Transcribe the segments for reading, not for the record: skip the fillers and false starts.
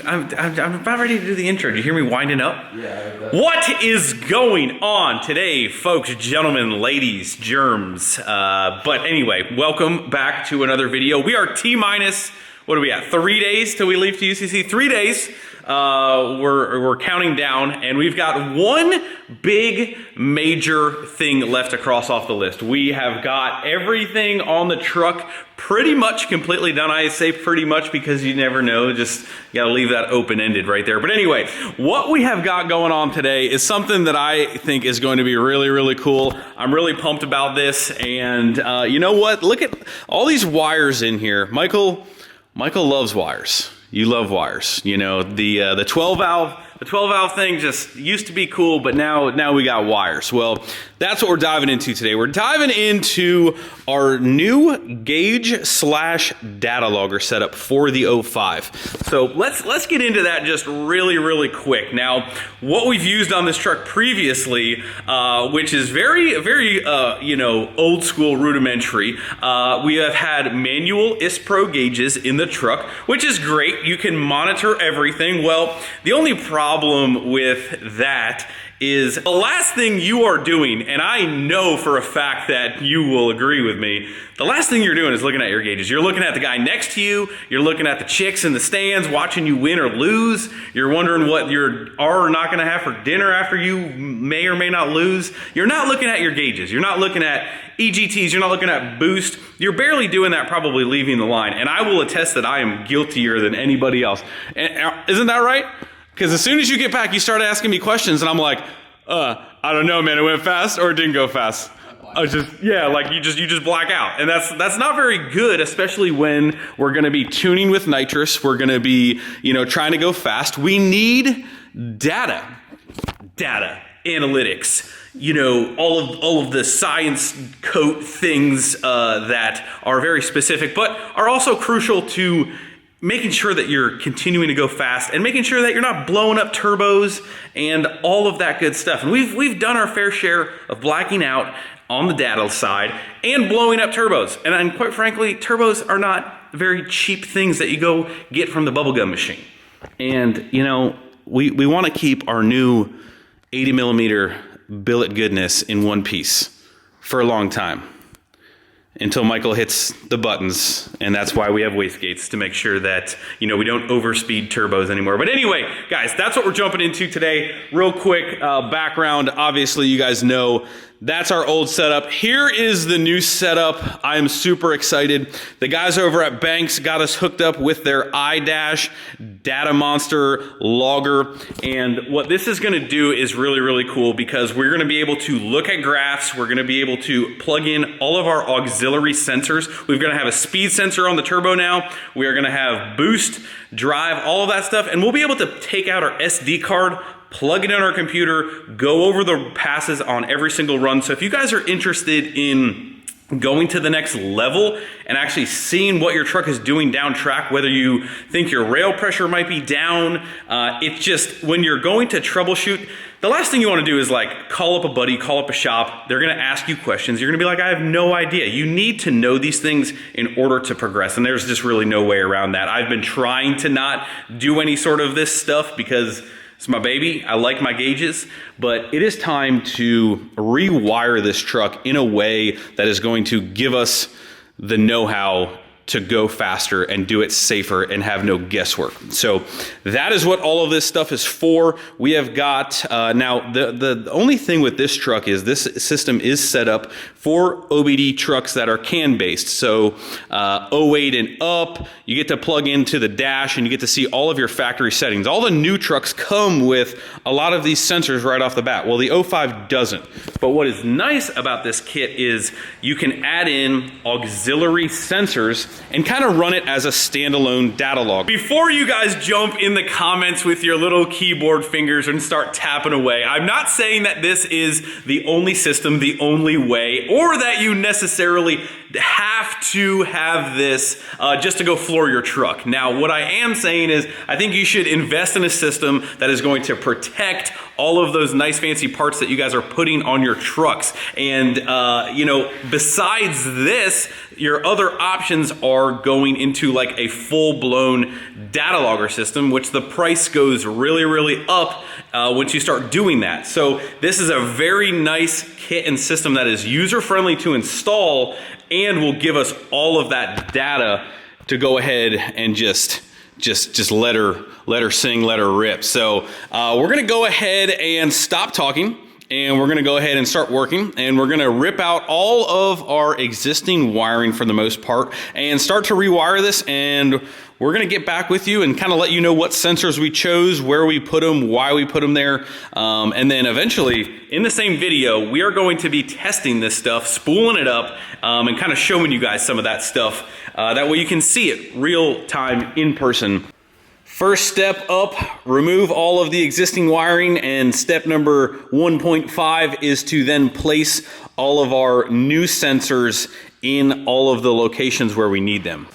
I'm about ready to do the intro. Do you hear me winding up? Yeah. What is going on today, folks, gentlemen, ladies, germs? But anyway, welcome back to another video. We are T-minus, what are we at? 3 days till we leave to UCC. 3 days. We're counting down, and we've got one big major thing left to cross off the list. We have got everything on the truck pretty much completely done. I say pretty much because you never know, just you gotta leave that open-ended right there. But anyway, what we have got going on today is something that I think is going to be really, really cool. I'm really pumped about this, and you know what? Look at all these wires in here. Michael loves wires. You love wires. You know, the 12 valve thing just used to be cool, but now we got wires. Well, that's what we're diving into today. We're diving into our new gauge slash data logger setup for the 05. So let's get into that just really quick. Now, what we've used on this truck previously, which is very you know, old school rudimentary, we have had manual ISPRO gauges in the truck, which is great. You can monitor everything. Well, the only problem with that is the last thing you are doing, and I know for a fact that you will agree with me, the last thing you're doing is looking at your gauges. You're looking at the guy next to you, you're looking at the chicks in the stands watching you win or lose, you're wondering what you are or not gonna have for dinner after you may or may not lose. You're not looking at your gauges, you're not looking at EGTs, you're not looking at boost, you're barely doing that, probably leaving the line, and I will attest that I am guiltier than anybody else. And, isn't that right? Because as soon as you get back, you start asking me questions, and I'm like, I don't know, man. It went fast or it didn't go fast. I just, yeah, like you just black out, and that's not very good, especially when we're going to be tuning with nitrous. We're going to be, you know, trying to go fast. We need data, analytics. You know, all of the science coat things that are very specific, but are also crucial to making sure that you're continuing to go fast and making sure that you're not blowing up turbos and all of that good stuff. And we've done our fair share of blacking out on the data side and blowing up turbos. And quite frankly, turbos are not very cheap things that you go get from the bubblegum machine. And you know, we want to keep our new 80 millimeter billet goodness in one piece for a long time, until Michael hits the buttons, and that's why we have wastegates, to make sure that, you know, we don't overspeed turbos anymore. But anyway, guys, that's what we're jumping into today. Real quick background, obviously you guys know that's our old setup. Here is the new setup. I am super excited. The guys over at Banks got us hooked up with their iDash Data Monster logger. And what this is gonna do is really cool, because we're gonna be able to look at graphs. We're gonna be able to plug in all of our auxiliary sensors. We're gonna have a speed sensor on the turbo now. We are gonna have boost, drive, all of that stuff. And we'll be able to take out our SD card, plug it in our computer, go over the passes on every single run. So if you guys are interested in going to the next level and actually seeing what your truck is doing down track, whether you think your rail pressure might be down, it's just when you're going to troubleshoot, the last thing you want to do is like call up a buddy, call up a shop. They're going to ask you questions. You're going to be like, I have no idea. You need to know these things in order to progress. And there's just really no way around that. I've been trying to not do any sort of this stuff because it's my baby. I like my gauges, but it is time to rewire this truck in a way that is going to give us the know-how to go faster and do it safer and have no guesswork. So that is what all of this stuff is for. We have got, now the only thing with this truck is this system is set up for OBD trucks that are CAN-based. So 08 and up, you get to plug into the dash and you get to see all of your factory settings. All the new trucks come with a lot of these sensors right off the bat. Well, the 05 doesn't. But what is nice about this kit is you can add in auxiliary sensors and kind of run it as a standalone data log. Before you guys jump in the comments with your little keyboard fingers and start tapping away, I'm not saying that this is the only system, the only way, or that you necessarily have to have this just to go floor your truck. Now, what I am saying is I think you should invest in a system that is going to protect all of those nice fancy parts that you guys are putting on your trucks. And you know, besides this, your other options are going into like a full-blown data logger system, which the price goes really, really up once you start doing that. So this is a very nice kit and system that is user-friendly to install and will give us all of that data to go ahead and just let her sing, let her rip. So we're gonna go ahead and stop talking, and we're gonna go ahead and start working, and we're gonna rip out all of our existing wiring for the most part and start to rewire this, and we're gonna get back with you and kind of let you know what sensors we chose, where we put them, why we put them there, and then eventually in the same video we are going to be testing this stuff, spooling it up, and kind of showing you guys some of that stuff. That way you can see it real time in person. First step up, remove all of the existing wiring, and step number 1.5 is to then place all of our new sensors in all of the locations where we need them.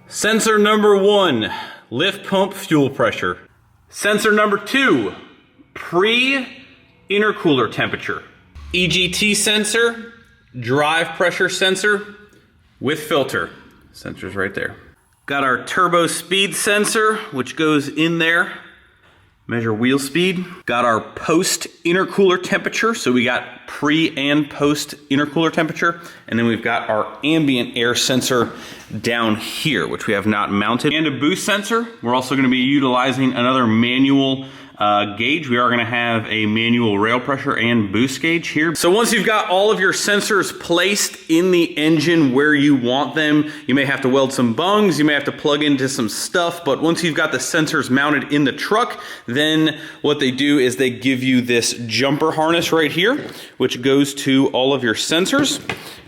Sensor number 1, lift pump fuel pressure. Sensor number 2, pre-intercooler temperature. EGT sensor, drive pressure sensor with filter. Sensor's right there. Got our turbo speed sensor, which goes in there. Measure wheel speed. Got our post intercooler temperature. So we got pre and post intercooler temperature. And then we've got our ambient air sensor down here, which we have not mounted. And a boost sensor. We're also going to be utilizing another manual gauge. We are going to have a manual rail pressure and boost gauge here. So once you've got all of your sensors placed in the engine where you want them, you may have to weld some bungs, you may have to plug into some stuff, but once you've got the sensors mounted in the truck, then what they do is they give you this jumper harness right here, which goes to all of your sensors.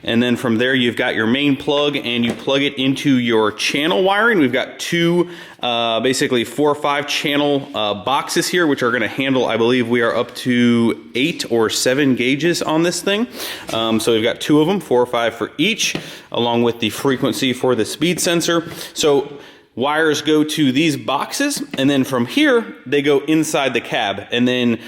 And then from there, you've got your main plug, and you plug it into your channel wiring. We've got two, basically 4 or 5 channel boxes here, which are gonna handle, I believe we are up to 8 or 7 gauges on this thing. So we've got 2 of them, 4 or 5 for each, along with the frequency for the speed sensor. So wires go to these boxes, and then from here, they go inside the cab. And then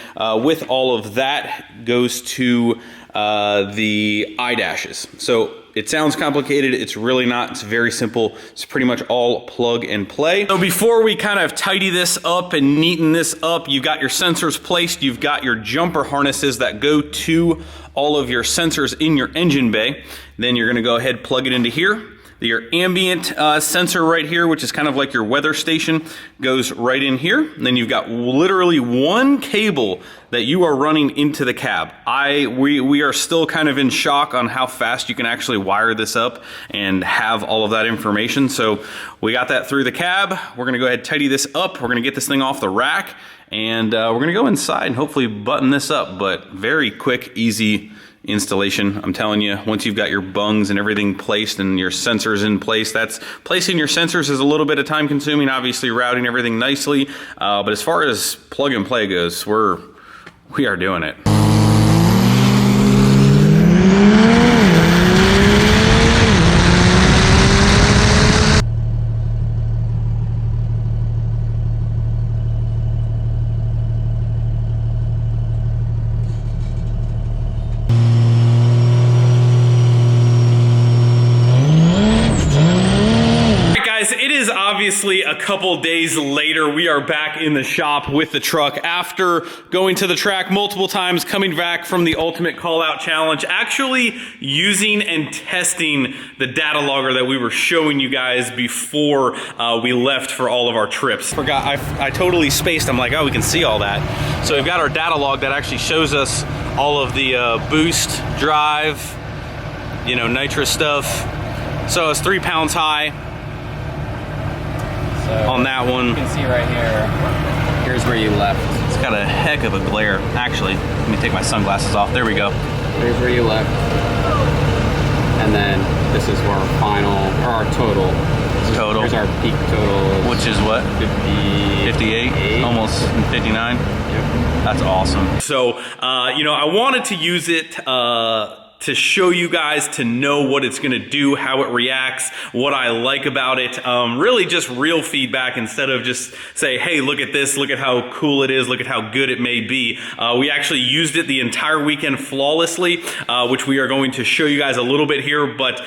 with all of that goes to the eye dashes. So it sounds complicated, it's really not, it's very simple. It's pretty much all plug and play. So before we kind of tidy this up and neaten this up, you've got your sensors placed, you've got your jumper harnesses that go to all of your sensors in your engine bay. Then you're gonna go ahead, plug it into here. Your ambient sensor right here, which is kind of like your weather station, goes right in here. And then you've got literally 1 cable that you are running into the cab. We are still kind of in shock on how fast you can actually wire this up and have all of that information. So we got that through the cab. We're gonna go ahead and tidy this up. We're gonna get this thing off the rack, and we're gonna go inside and hopefully button this up, but very quick, easy installation. I'm telling you, once you've got your bungs and everything placed and your sensors in place, that's placing your sensors is a little bit of time consuming, obviously routing everything nicely, but as far as plug and play goes, we are doing it. Obviously, a couple days later, we are back in the shop with the truck after going to the track multiple times, coming back from the Ultimate Callout Challenge, actually using and testing the data logger that we were showing you guys before we left for all of our trips. I totally spaced. I'm like, oh, we can see all that. So we've got our data log that actually shows us all of the boost, drive, you know, nitrous stuff. So it's 3 pounds high. So on that one. You can see right here, here's where you left. It's got a heck of a glare. Actually, let me take my sunglasses off. There we go. Here's where you left. And then this is where our final, or our total total. Here's our peak total. Which is what? 58, almost 59. Yep. That's awesome. So, you know, I wanted to use it to show you guys, to know what it's gonna do, how it reacts, what I like about it. Really just real feedback instead of just say, hey, look at this, look at how cool it is, look at how good it may be. We actually used it the entire weekend flawlessly, which we are going to show you guys a little bit here, but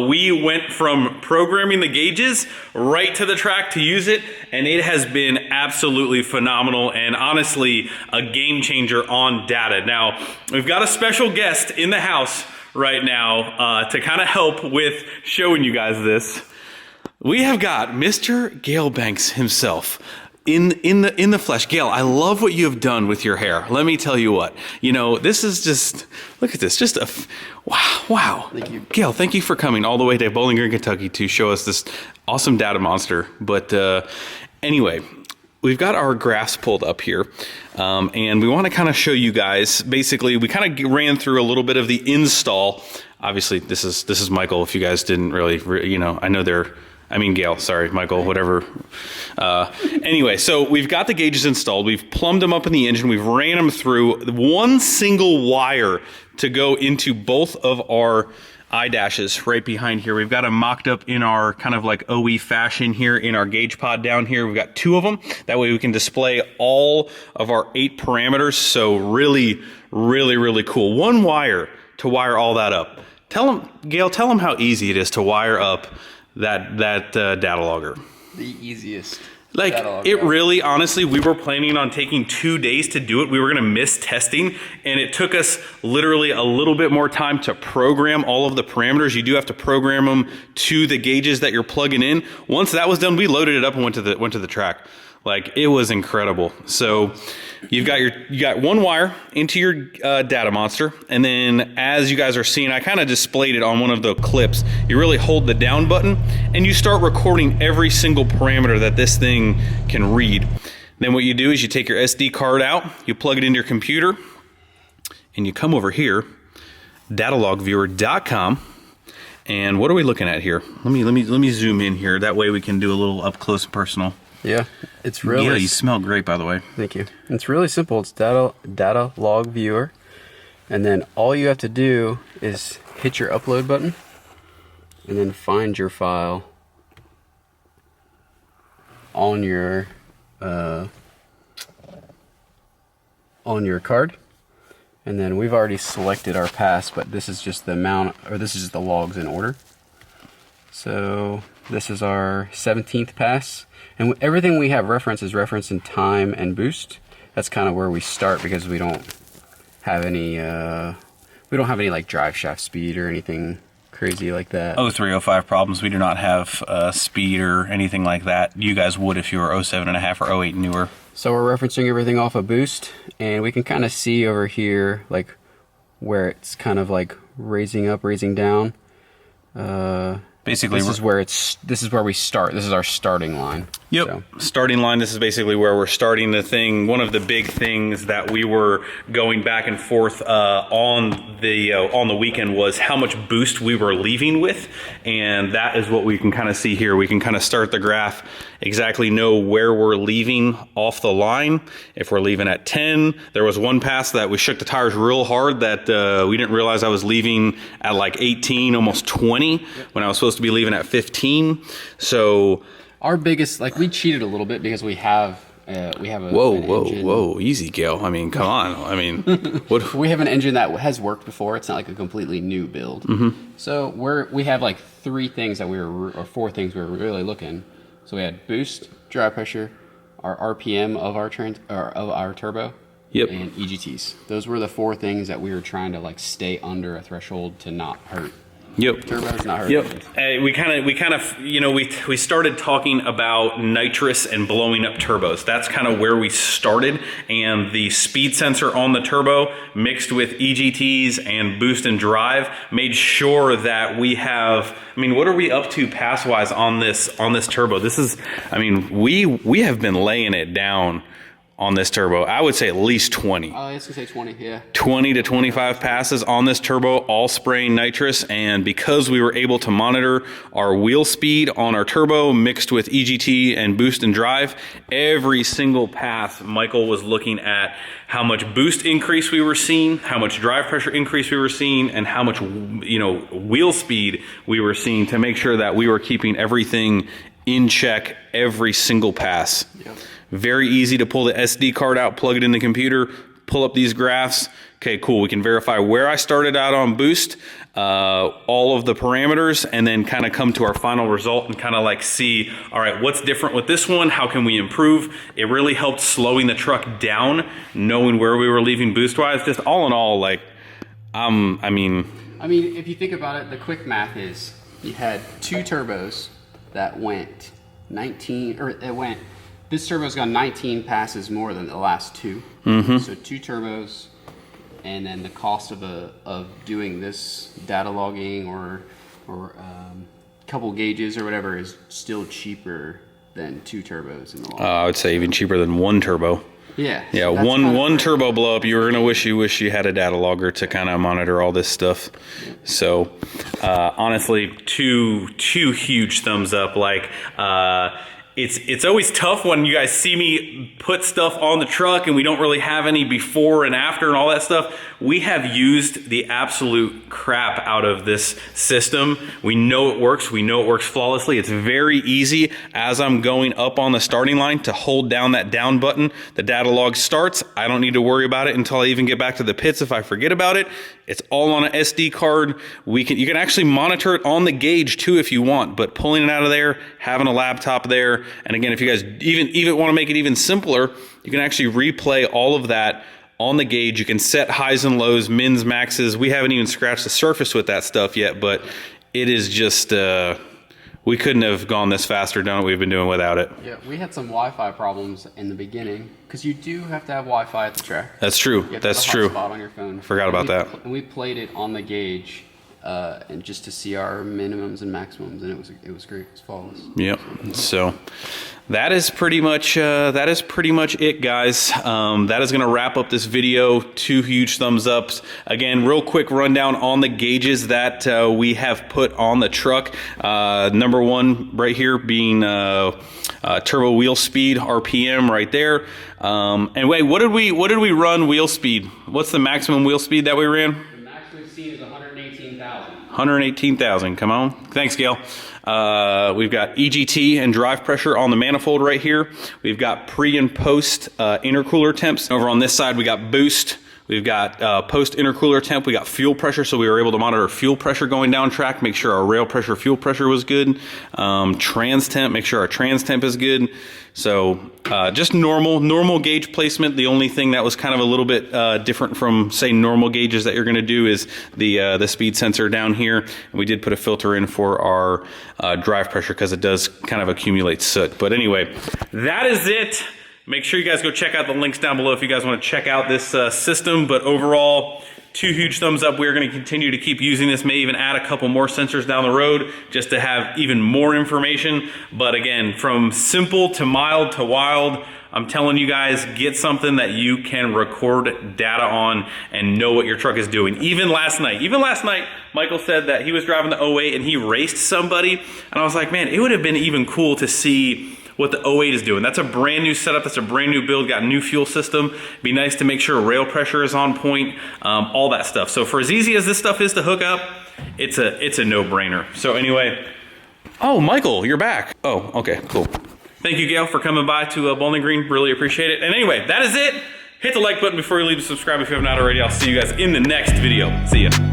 we went from programming the gauges right to the track to use it, and it has been absolutely phenomenal and honestly a game changer on data. Now, we've got a special guest in the house right now to kind of help with showing you guys this. We have got Mr. Gale Banks himself in the flesh. Gale, I love what you have done with your hair. Let me tell you what. You know, this is just, look at this, just a wow. Thank you. Gale, thank you for coming all the way to Bowling Green, Kentucky to show us this awesome data monster. But anyway, we've got our graphs pulled up here, and we want to kind of show you guys. Basically, we kind of ran through a little bit of the install. Obviously, this is Michael. If you guys didn't really, you know, I know Gale, sorry, Michael, whatever. Anyway, so we've got the gauges installed. We've plumbed them up in the engine. We've ran them through one single wire to go into both of our eye dashes right behind here. We've got them mocked up in our kind of like OE fashion here in our gauge pod down here. We've got 2 of them. That way we can display all of our 8 parameters. So really, really, really cool. One wire to wire all that up. Gale, tell them how easy it is to wire up that data logger. The easiest. Like, it really, honestly, we were planning on taking 2 days to do it. We were gonna miss testing, and it took us literally a little bit more time to program all of the parameters. You do have to program them to the gauges that you're plugging in. Once that was done, we loaded it up and went to the track. Like, it was incredible. So you got one wire into your data monster, and then as you guys are seeing, I kind of displayed it on one of the clips. You really hold the down button and you start recording every single parameter that this thing can read. Then what you do is you take your SD card out, you plug it into your computer, and you come over here, datalogviewer.com. And what are we looking at here? Let me zoom in here. That way we can do a little up close and personal. Yeah, it's really... Yeah, you smell great, by the way. Thank you. It's really simple. It's data log viewer. And then all you have to do is hit your upload button and then find your file on your card. And then we've already selected our pass, but this is just the amount, or this is just the logs in order. So this is our 17th pass. And everything we have referenced is referenced in time and boost. That's kind of where we start because we don't have any like drive shaft speed or anything crazy like that. 0305 problems. We do not have speed or anything like that. You guys would if you were 07.5 or 08 newer. So we're referencing everything off of boost, and we can kind of see over here like where it's kind of like raising up, raising down. Basically, this is where we start. This is our starting line. Yep. So. Starting line. This is basically where we're starting the thing. One of the big things that we were going back and forth on the weekend was how much boost we were leaving with, and that is what we can kind of see here. We can kind of start the graph, exactly know where we're leaving off the line. If we're leaving at 10, there was one pass that we shook the tires real hard that we didn't realize I was leaving at like 18, almost 20, when I was supposed to be leaving at 15. So our biggest, like, we cheated a little bit because we have a whoa, easy, Gale. I mean, come on. I mean, what? We have an engine that has worked before. It's not like a completely new build. Mm-hmm. So we have like 4 things we were really looking. So we had boost, dry pressure, our RPM of our turbo, yep, and EGTs. Those were the 4 things that we were trying to like stay under a threshold to not hurt. Yep. Turbo's not hurting. Yep. We kind of, you know, we started talking about nitrous and blowing up turbos. That's kind of where we started, and the speed sensor on the turbo mixed with EGTs and boost and drive made sure that we have, I mean, what are we up to pass wise on this turbo? This is, I mean, we have been laying it down on this turbo. I would say at least 20. I was gonna say 20, yeah. 20 to 25 passes on this turbo, all spraying nitrous, and because we were able to monitor our wheel speed on our turbo mixed with EGT and boost and drive, every single pass Michael was looking at how much boost increase we were seeing, how much drive pressure increase we were seeing, and how much, you know, wheel speed we were seeing to make sure that we were keeping everything in check every single pass. Yep. Very easy to pull the SD card out, plug it in the computer, pull up these graphs. Okay, cool. We can verify where I started out on boost, all of the parameters, and then kind of come to our final result and kind of like see, all right, what's different with this one? How can we improve? It really helped slowing the truck down, knowing where we were leaving boost-wise. Just all in all, like, I mean, if you think about it, the quick math is you had 2 turbos that went 19, or it went. This turbo's got 19 passes more than the last 2. Mm-hmm. So 2 turbos, and then the cost of doing this data logging or couple gauges or whatever is still cheaper than 2 turbos in the long run. I would say even cheaper than 1 turbo. Yeah. Yeah, so one turbo blow up, you were gonna wish you had a data logger to kind of monitor all this stuff. So honestly, two huge thumbs up. Like it's always tough when you guys see me put stuff on the truck and we don't really have any before and after and all that stuff. We have used the absolute crap out of this system. We know it works. We know it works flawlessly. It's very easy as I'm going up on the starting line to hold down that down button. The data log starts. I don't need to worry about it until I even get back to the pits if I forget about it. It's all on an SD card. You can actually monitor it on the gauge too if you want, but pulling it out of there, having a laptop there, and again, if you guys even want to make it even simpler, you can actually replay all of that on the gauge. You can set highs and lows, mins, maxes. We haven't even scratched the surface with that stuff yet, but it is just, we couldn't have gone this fast or done what we've been doing without it. Yeah, we had some Wi-Fi problems in the beginning because you do have to have Wi-Fi at the track. That's true. That's true. Hotspot on your phone. Forgot about that. And we played it on the gauge, and just to see our minimums and maximums, and it was great. It was flawless. Yep. So that is pretty much it, guys. That is going to wrap up this video. 2 huge thumbs ups. Again, real quick rundown on the gauges that we have put on the truck. Number 1 right here being turbo wheel speed, RPM right there. And wait, what did we run wheel speed? What's the maximum wheel speed that we ran? The max we've seen is 118,000. 118,000. Come on. Thanks, Gail. We've got EGT and drive pressure on the manifold right here. We've got pre and post intercooler temps. Over on this side, we got boost. We've got post intercooler temp. We got fuel pressure, so we were able to monitor fuel pressure going down track, make sure our rail pressure, fuel pressure was good. Trans temp, make sure our trans temp is good. So just normal gauge placement. The only thing that was kind of a little bit different from, say, normal gauges that you're going to do is the speed sensor down here. And we did put a filter in for our drive pressure because it does kind of accumulate soot. But anyway, that is it. Make sure you guys go check out the links down below if you guys want to check out this system. But overall, 2 huge thumbs up. We're going to continue to keep using this. May even add a couple more sensors down the road just to have even more information. But again, from simple to mild to wild, I'm telling you guys, get something that you can record data on and know what your truck is doing. Even last night, Michael said that he was driving the 08 and he raced somebody. And I was like, man, it would have been even cool to see what the 08 is doing. That's a brand new setup. That's a brand new build. Got a new fuel system. Be nice to make sure rail pressure is on point. All that stuff. So for as easy as this stuff is to hook up, it's a no-brainer. So anyway, oh, Michael, you're back. Oh, okay, cool. Thank you, Gail, for coming by to Bowling Green. Really appreciate it. And anyway, that is it. Hit the like button before you leave. Subscribe if you have not already. I'll see you guys in the next video. See ya.